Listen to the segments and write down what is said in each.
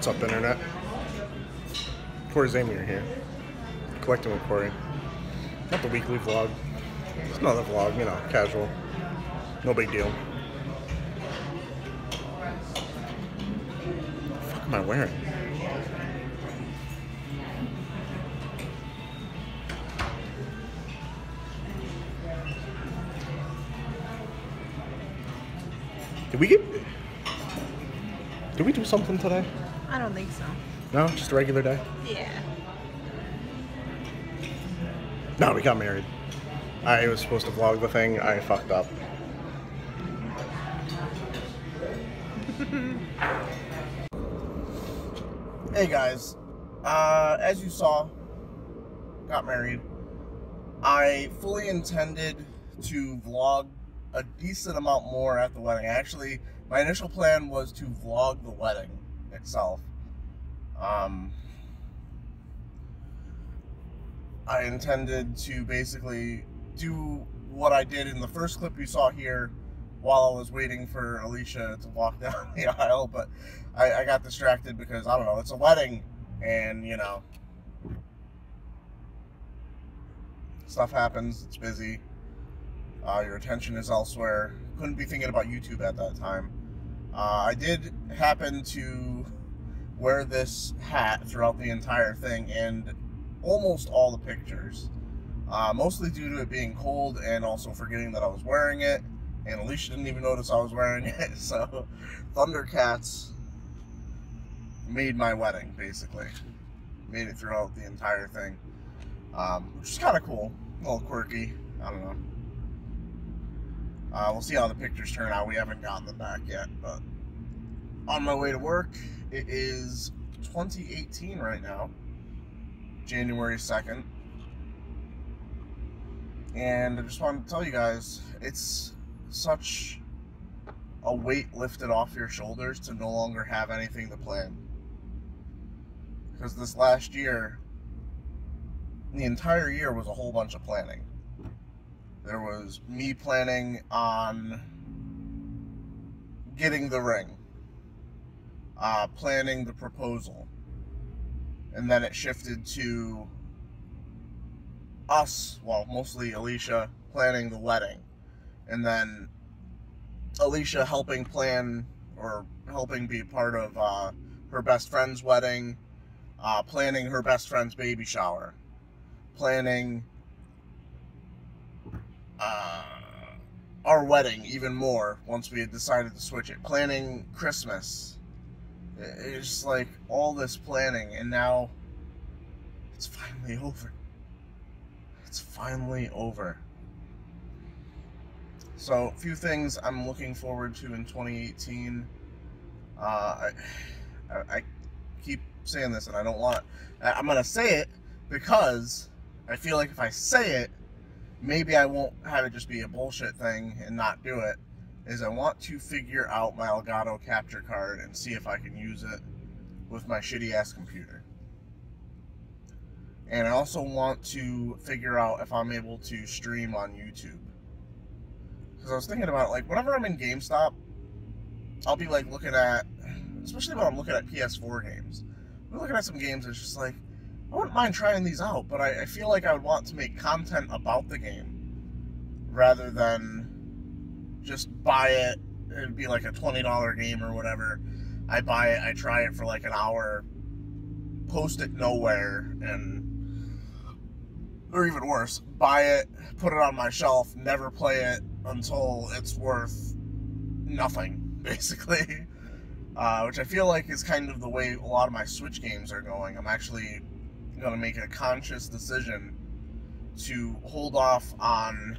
What's up, Internet? Cory Zamier here. Collecting with Cory. Not the weekly vlog. It's another vlog, you know, casual. No big deal. What the fuck am I wearing? Did we do something today? I don't think so. No? Just a regular day? Yeah. No, we got married. I was supposed to vlog the thing. I fucked up. Hey guys. As you saw, got married. I fully intended to vlog a decent amount more at the wedding. Actually, my initial plan was to vlog the wedding itself. I intended to basically do what I did in the first clip you saw here while I was waiting for Alicia to walk down the aisle, but I got distracted because, I don't know, it's a wedding, and, you know, stuff happens, it's busy, your attention is elsewhere. Couldn't be thinking about YouTube at that time. I did happen to wear this hat throughout the entire thing and almost all the pictures, mostly due to it being cold and also forgetting that I was wearing it, and Alicia didn't even notice I was wearing it. So Thundercats made my wedding, basically. Made it throughout the entire thing, which is kind of cool, a little quirky. I don't know. We'll see how the pictures turn out. We haven't gotten them back yet, but on my way to work. It is 2018 right now, January 2nd, and I just wanted to tell you guys, it's such a weight lifted off your shoulders to no longer have anything to plan. Because this last year, the entire year was a whole bunch of planning. There was me planning on getting the ring, planning the proposal, and then it shifted to us, well, mostly Alicia, planning the wedding, and then Alicia helping plan, or helping be part of her best friend's wedding, planning her best friend's baby shower, planning our wedding even more once we had decided to switch it, planning Christmas. It's just like all this planning, and now it's finally over. It's finally over. So, a few things I'm looking forward to in 2018. I keep saying this, and I don't want. I'm gonna say it because I feel like if I say it, maybe I won't have it just be a bullshit thing and not do it. Is I want to figure out my Elgato capture card and see if I can use it with my shitty ass computer. And I also want to figure out if I'm able to stream on YouTube. Because I was thinking about, like, whenever I'm in GameStop, I'll be like looking at, especially when I'm looking at PS4 games, I'm looking at some games that's just like, I wouldn't mind trying these out, but I feel like I would want to make content about the game rather than just buy it. It'd be like a $20 game or whatever. I buy it, I try it for like an hour, post it nowhere, and, or even worse, buy it, put it on my shelf, never play it until it's worth nothing, basically. Which I feel like is kind of the way a lot of my Switch games are going. I'm actually going to make a conscious decision to hold off on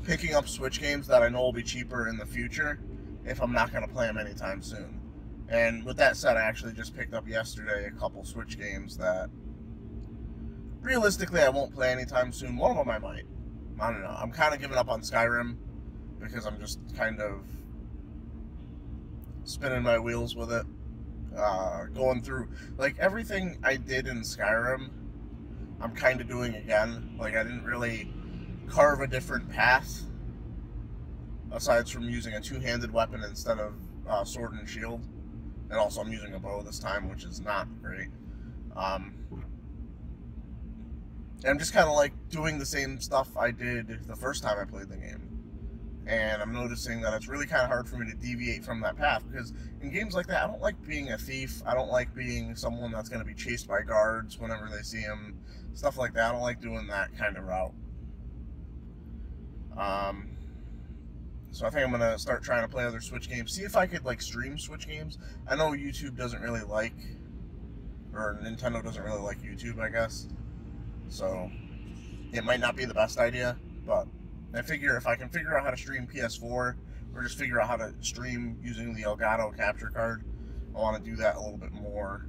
picking up Switch games that I know will be cheaper in the future if I'm not going to play them anytime soon. And with that said, I actually just picked up yesterday a couple Switch games that realistically I won't play anytime soon. One of them I might. I don't know. I'm kind of giving up on Skyrim because I'm just kind of spinning my wheels with it. Going through, like, everything I did in Skyrim, I'm kind of doing again. Like, I didn't really carve a different path aside from using a two-handed weapon instead of sword and shield. And also I'm using a bow this time, which is not great. And I'm just kind of like doing the same stuff I did the first time I played the game. And I'm noticing that it's really kind of hard for me to deviate from that path, because in games like that, I don't like being a thief. I don't like being someone that's going to be chased by guards whenever they see him. Stuff like that. I don't like doing that kind of route. So I think I'm going to start trying to play other Switch games. See if I could like stream Switch games. I know YouTube doesn't really like, or Nintendo doesn't really like YouTube, I guess. So it might not be the best idea, but I figure if I can figure out how to stream PS4, or just figure out how to stream using the Elgato capture card, I want to do that a little bit more.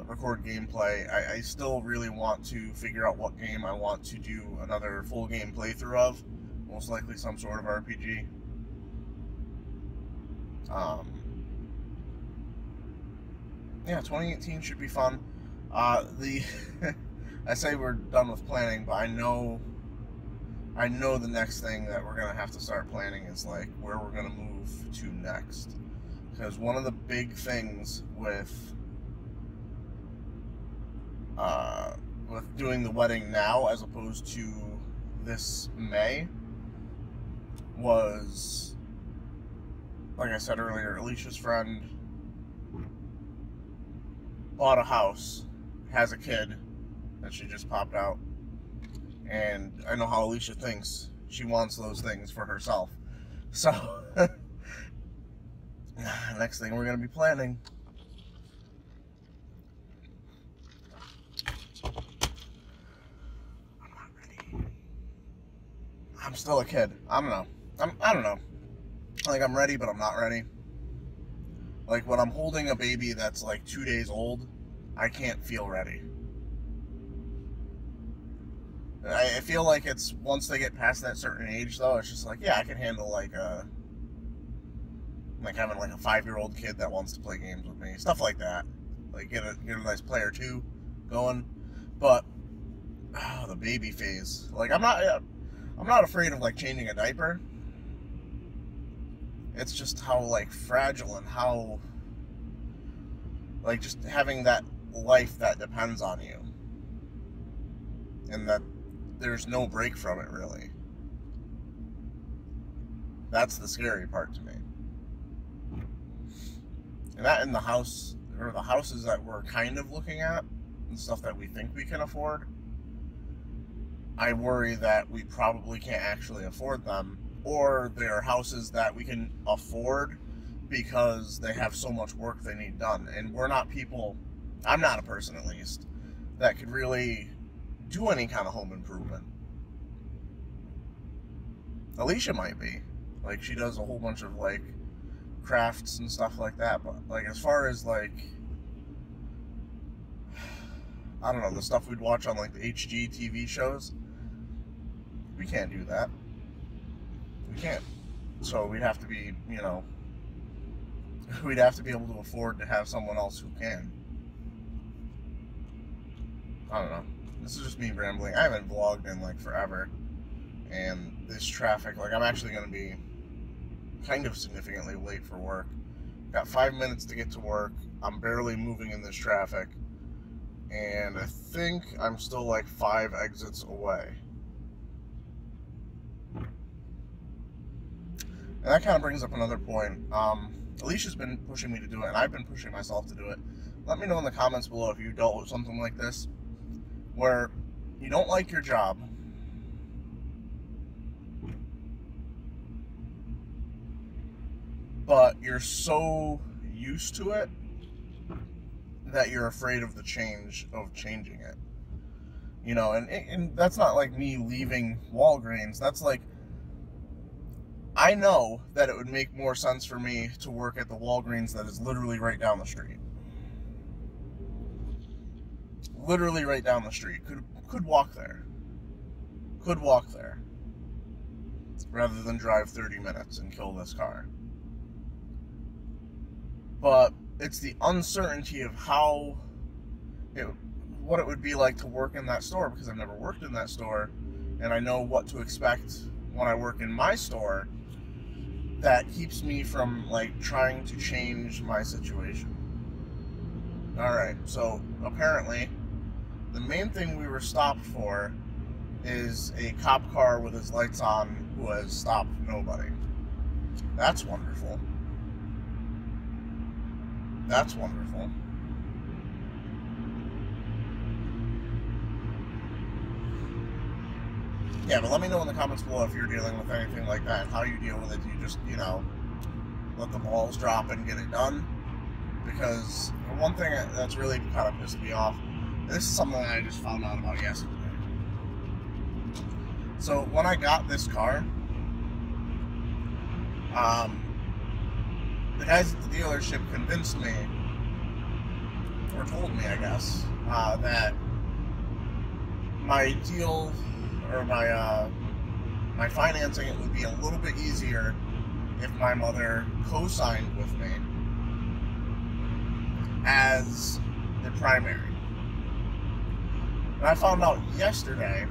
Record gameplay. I still really want to figure out what game I want to do another full game playthrough of. Most likely some sort of RPG. Yeah, 2018 should be fun. I say we're done with planning, but I know the next thing that we're gonna have to start planning is like where we're gonna move to next. Because one of the big things with doing the wedding now as opposed to this May was, like I said earlier, Alicia's friend bought a house, has a kid that she just popped out, and I know how Alicia thinks. She wants those things for herself. So next thing we're going to be planning. I'm not ready. I'm still a kid. I don't know. I don't know. Like, I'm ready, but I'm not ready. Like, when I'm holding a baby that's like 2 days old, I can't feel ready. I feel like it's once they get past that certain age, though, it's just like, yeah, I can handle like having like a 5-year-old kid that wants to play games with me, stuff like that. Like get a nice play or two going. But the baby phase, like I'm not afraid of like changing a diaper. It's just how like fragile and how like just having that life that depends on you, and that there's no break from it, really. That's the scary part to me. And that in the house, or the houses that we're kind of looking at, and stuff that we think we can afford, I worry that we probably can't actually afford them, or they're houses that we can afford because they have so much work they need done. And we're not people, I'm not a person at least, that could really do any kind of home improvement. Alicia might be. Like, she does a whole bunch of, like, crafts and stuff like that. But, like, as far as, like, I don't know, the stuff we'd watch on, like, the HGTV shows, we can't do that. We can't. So we'd have to be, you know, we'd have to be able to afford to have someone else who can. I don't know. This is just me rambling. I haven't vlogged in like forever, and this traffic, like I'm actually going to be kind of significantly late for work. Got 5 minutes to get to work. I'm barely moving in this traffic, and I think I'm still like 5 exits away. And that kind of brings up another point. Alicia's been pushing me to do it, and I've been pushing myself to do it. Let me know in the comments below if you dealt with something like this, where you don't like your job, but you're so used to it that you're afraid of the change, of changing it. You know, and that's not like me leaving Walgreens. That's like, I know that it would make more sense for me to work at the Walgreens that is literally right down the street. Literally right down the street. Could walk there. Could walk there. Rather than drive 30 minutes and kill this car. But it's the uncertainty of what it would be like to work in that store, because I've never worked in that store, and I know what to expect when I work in my store, that keeps me from, like, trying to change my situation. Alright, so apparently the main thing we were stopped for is a cop car with his lights on who has stopped nobody. That's wonderful. That's wonderful. Yeah, but let me know in the comments below if you're dealing with anything like that, how you deal with it. Do you just, you know, let the balls drop and get it done? Because one thing that's really kind of pissed me off, this is something that I just found out about yesterday. So when I got this car, the guys at the dealership convinced me, or told me, I guess, that my deal, or my financing, it would be a little bit easier if my mother co-signed with me as the primary. And I found out yesterday,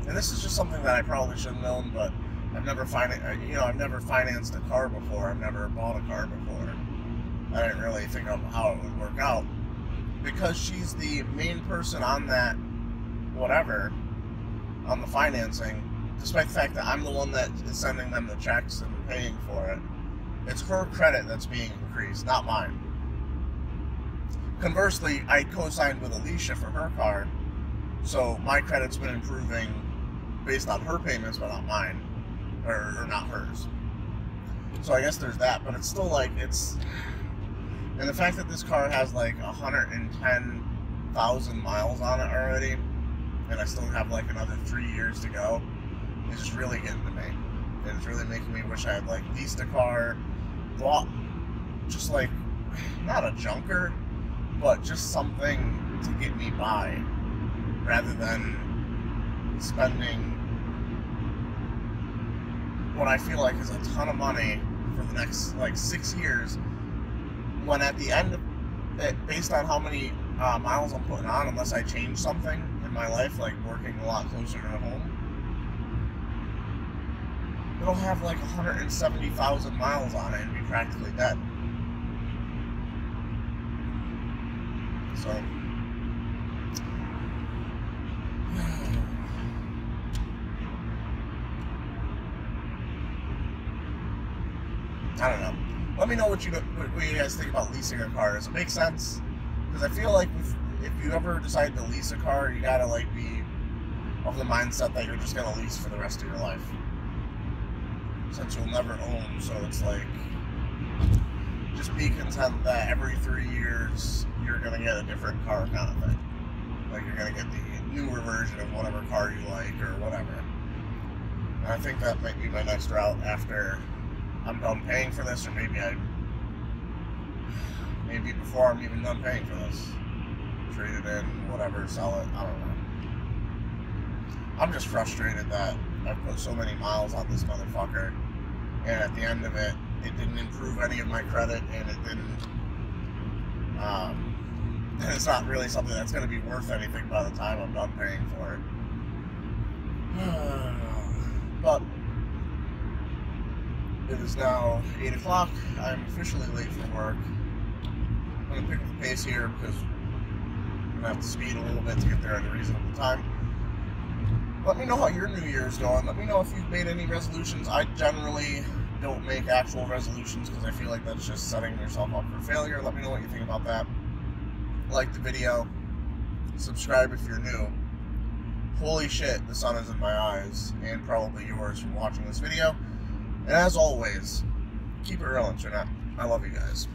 and this is just something that I probably should have known, but I've never financed a car before. I've never bought a car before. I didn't really think of how it would work out. Because she's the main person on that, whatever, on the financing, despite the fact that I'm the one that is sending them the checks and paying for it, it's her credit that's being increased, not mine. Conversely, I co-signed with Alicia for her car, so my credit's been improving based on her payments, but not mine, or not hers. So I guess there's that, but it's still like, it's, and the fact that this car has like 110,000 miles on it already, and I still have like another 3 years to go, is just really getting to me. And it's really making me wish I had like leased a car, bought just like, not a junker, but just something to get me by, rather than spending what I feel like is a ton of money for the next like 6 years, when at the end of it, based on how many miles I'm putting on, unless I change something in my life, like working a lot closer to home, it'll have like 170,000 miles on it and be practically dead. So I don't know. Let me know what you guys think about leasing a car. Does it make sense? Because I feel like if you ever decide to lease a car, you gotta like be of the mindset that you're just gonna lease for the rest of your life, since you'll never own. So it's like, just be content that every 3 years you're gonna get a different car, kind of thing. Like you're gonna get the newer version of whatever car you like or whatever. And I think that might be my next route after I'm done paying for this, or maybe before I'm even done paying for this, trade it in, whatever, sell it. I don't know. I'm just frustrated that I've put so many miles on this motherfucker, and at the end of it, it didn't improve any of my credit, and it didn't, and it's not really something that's going to be worth anything by the time I'm done paying for it. But it is now 8 o'clock. I'm officially late for work. I'm going to pick up the pace here because I'm going to have to speed a little bit to get there at a reasonable time. Let me know how your New Year's going. Let me know if you've made any resolutions. I generally don't make actual resolutions because I feel like that's just setting yourself up for failure. Let me know what you think about that. Like the video. Subscribe if you're new. Holy shit, the sun is in my eyes, and probably yours from watching this video. And as always, keep it real, internet. I love you guys.